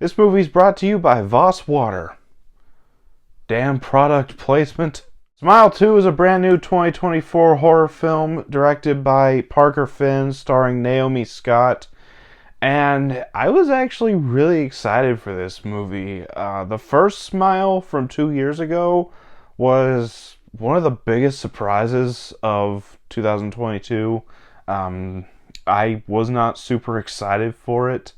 This movie's brought to you by Voss Water. Damn product placement. Smile 2 is a brand new 2024 horror film directed by Parker Finn, starring Naomi Scott. And I was actually really excited for this movie. The first Smile from 2 years ago was one of the biggest surprises of 2022. I was not super excited for it,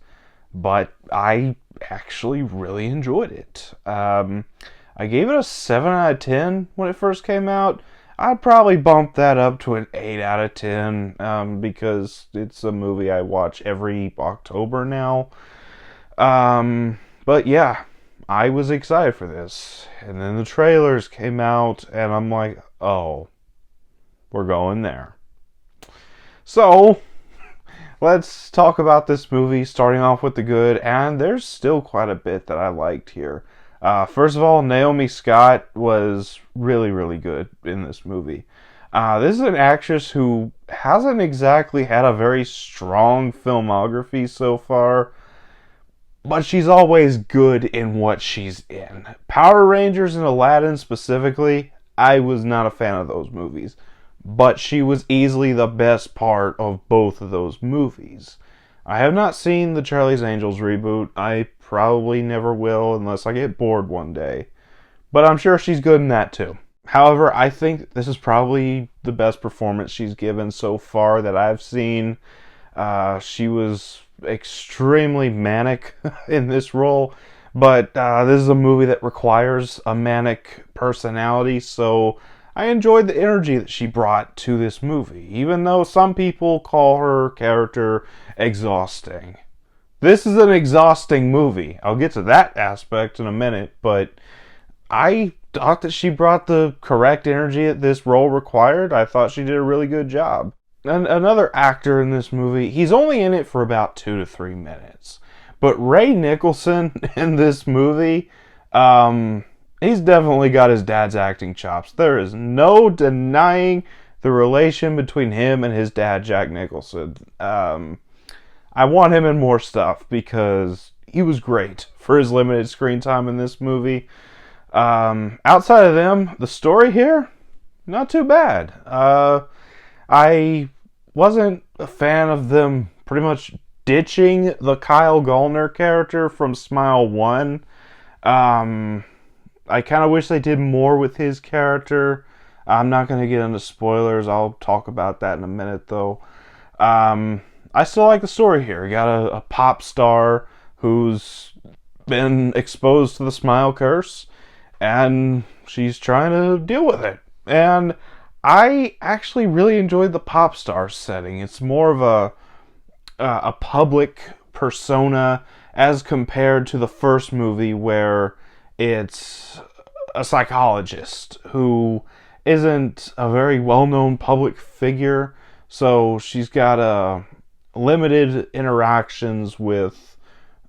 but I actually really enjoyed it. I gave it a 7 out of 10 when it first came out. I'd probably bump that up to an 8 out of 10 because it's a movie I watch every October now. But yeah, I was excited for this. And then the trailers came out, and I'm like, oh, we're going there. So, let's talk about this movie, starting off with the good, and there's still quite a bit that I liked here. First of all, Naomi Scott was really, really good in this movie. This is an actress who hasn't exactly had a very strong filmography so far, but she's always good in what she's in. Power Rangers and Aladdin specifically, I was not a fan of those movies, but she was easily the best part of both of those movies. I have not seen the Charlie's Angels reboot. I probably never will unless I get bored one day. But I'm sure she's good in that too. However, I think this is probably the best performance she's given so far that I've seen. She was extremely manic in this role, but this is a movie that requires a manic personality, so I enjoyed the energy that she brought to this movie, even though some people call her character exhausting. This is an exhausting movie. I'll get to that aspect in a minute, but I thought that she brought the correct energy that this role required. I thought she did a really good job. And another actor in this movie, he's only in it for about 2 to 3 minutes, but Ray Nicholson in this movie, he's definitely got his dad's acting chops. There is no denying the relation between him and his dad, Jack Nicholson. I want him in more stuff because he was great for his limited screen time in this movie. Outside of them, the story here, not too bad. I wasn't a fan of them pretty much ditching the Kyle Gallner character from Smile 1. I kind of wish they did more with his character. I'm not going to get into spoilers. I'll talk about that in a minute, though. I still like the story here. You got a pop star who's been exposed to the smile curse, and she's trying to deal with it. And I actually really enjoyed the pop star setting. It's more of a public persona as compared to the first movie where it's a psychologist who isn't a very well-known public figure, so she's got limited interactions with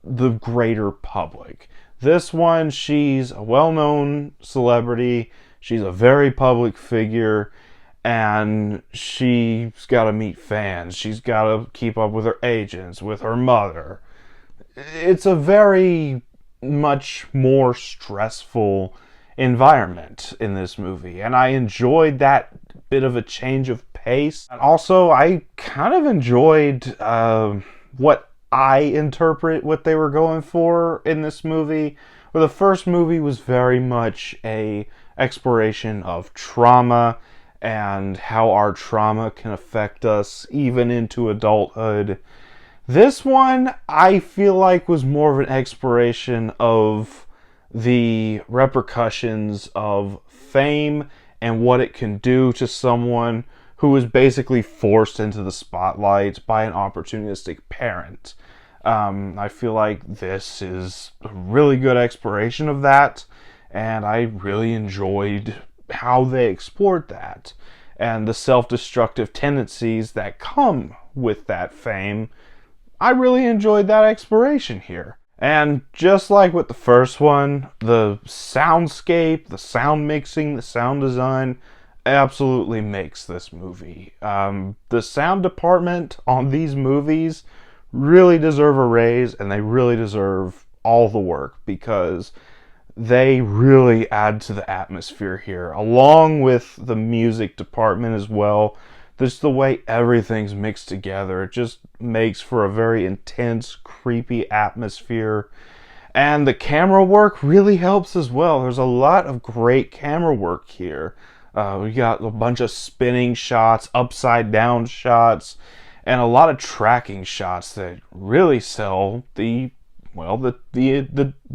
the greater public. This one, she's a well-known celebrity, she's a very public figure, and she's got to meet fans, she's got to keep up with her agents, with her mother. It's a very much more stressful environment in this movie, and I enjoyed that bit of a change of pace. And also, I kind of enjoyed what I interpret what they were going for in this movie. Where the first movie was very much a exploration of trauma and how our trauma can affect us even into adulthood. This one, I feel like, was more of an exploration of the repercussions of fame and what it can do to someone who is basically forced into the spotlight by an opportunistic parent. I feel like this is a really good exploration of that, and I really enjoyed how they explored that and the self-destructive tendencies that come with that fame. I really enjoyed that exploration here. And just like with the first one, the soundscape, the sound mixing, the sound design absolutely makes this movie. The sound department on these movies really deserve a raise, and they really deserve all the work because they really add to the atmosphere here, along with the music department as well. Just the way everything's mixed together, it just makes for a very intense, creepy atmosphere. And the camera work really helps as well. There's a lot of great camera work here. We got a bunch of spinning shots, upside down shots, and a lot of tracking shots that really sell the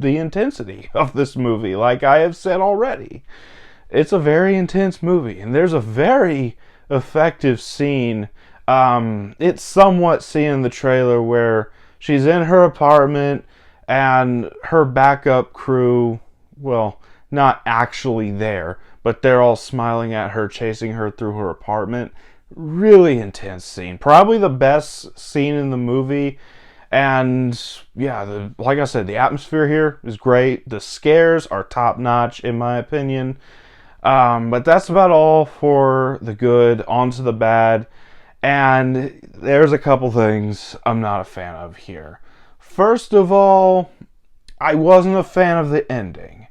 intensity of this movie. Like I have said already, it's a very intense movie, and there's a very effective scene. It's somewhat seen in the trailer where she's in her apartment and her backup crew, well, not actually there, but they're all smiling at her, chasing her through her apartment. Really intense scene. Probably the best scene in the movie. And yeah, like I said, the atmosphere here is great. The scares are top notch, in my opinion. But that's about all for the good. On to the bad. And there's a couple things I'm not a fan of here. First of all, I wasn't a fan of the ending.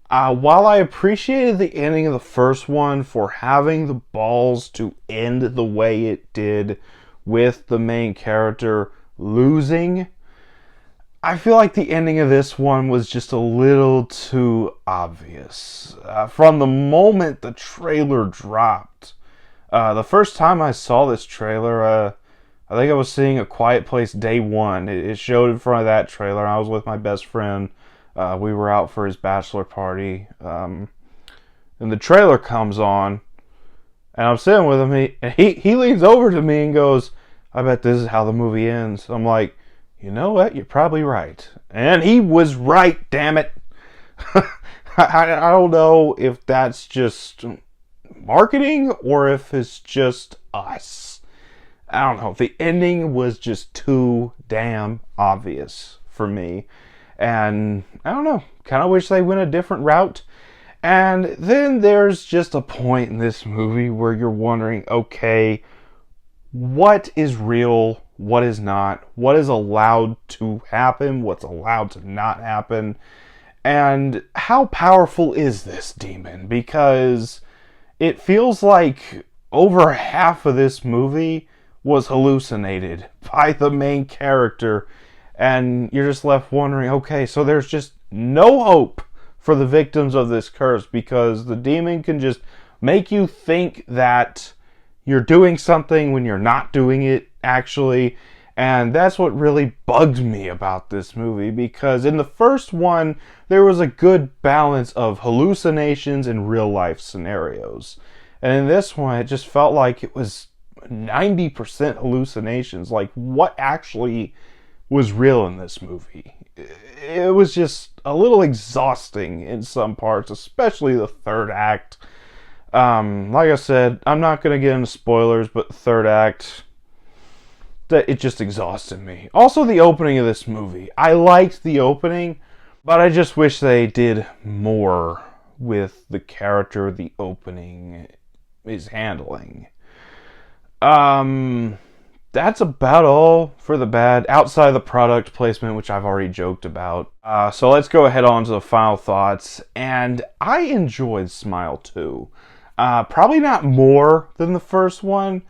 While I appreciated the ending of the first one for having the balls to end the way it did with the main character losing, I feel like the ending of this one was just a little too obvious. From the moment the trailer dropped, the first time I saw this trailer, I think I was seeing A Quiet Place Day 1. It showed in front of that trailer, and I was with my best friend. We were out for his bachelor party, and the trailer comes on, and I'm sitting with him. He leans over to me and goes, "I bet this is how the movie ends." I'm like, you know what? You're probably right. And he was right, damn it. I don't know if that's just marketing or if it's just us. I don't know. The ending was just too damn obvious for me. And I don't know. Kind of wish they went a different route. And then there's just a point in this movie where you're wondering, okay, what is real? What is not? What is allowed to happen? What's allowed to not happen? And how powerful is this demon? Because it feels like over half of this movie was hallucinated by the main character. And you're just left wondering, okay, so there's just no hope for the victims of this curse because the demon can just make you think that you're doing something when you're not doing it, actually. And that's what really bugged me about this movie, because in the first one, there was a good balance of hallucinations and real life scenarios. And in this one, it just felt like it was 90% hallucinations. Like, what actually was real in this movie? It was just a little exhausting in some parts, especially the third act. Like I said, I'm not going to get into spoilers, but the third act, it just exhausted me. Also, the opening of this movie. I liked the opening, but I just wish they did more with the character the opening is handling. That's about all for the bad, outside of the product placement, which I've already joked about. So let's go ahead on to the final thoughts. And I enjoyed Smile 2. Probably not more than the first one,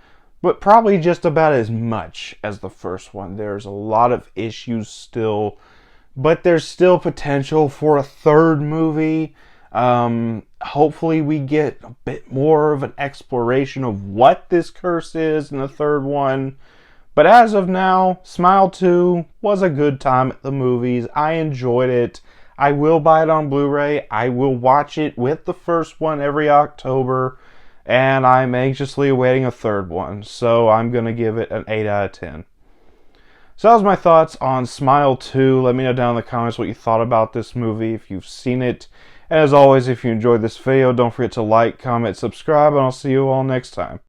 but probably just about as much as the first one. There's a lot of issues still, but there's still potential for a third movie. Hopefully we get a bit more of an exploration of what this curse is in the third one. But as of now, Smile 2 was a good time at the movies. I enjoyed it. I will buy it on Blu-ray. I will watch it with the first one every October. And I'm anxiously awaiting a third one. So I'm going to give it an 8 out of 10. So that was my thoughts on Smile 2. Let me know down in the comments what you thought about this movie, if you've seen it. And as always, if you enjoyed this video, don't forget to like, comment, subscribe, and I'll see you all next time.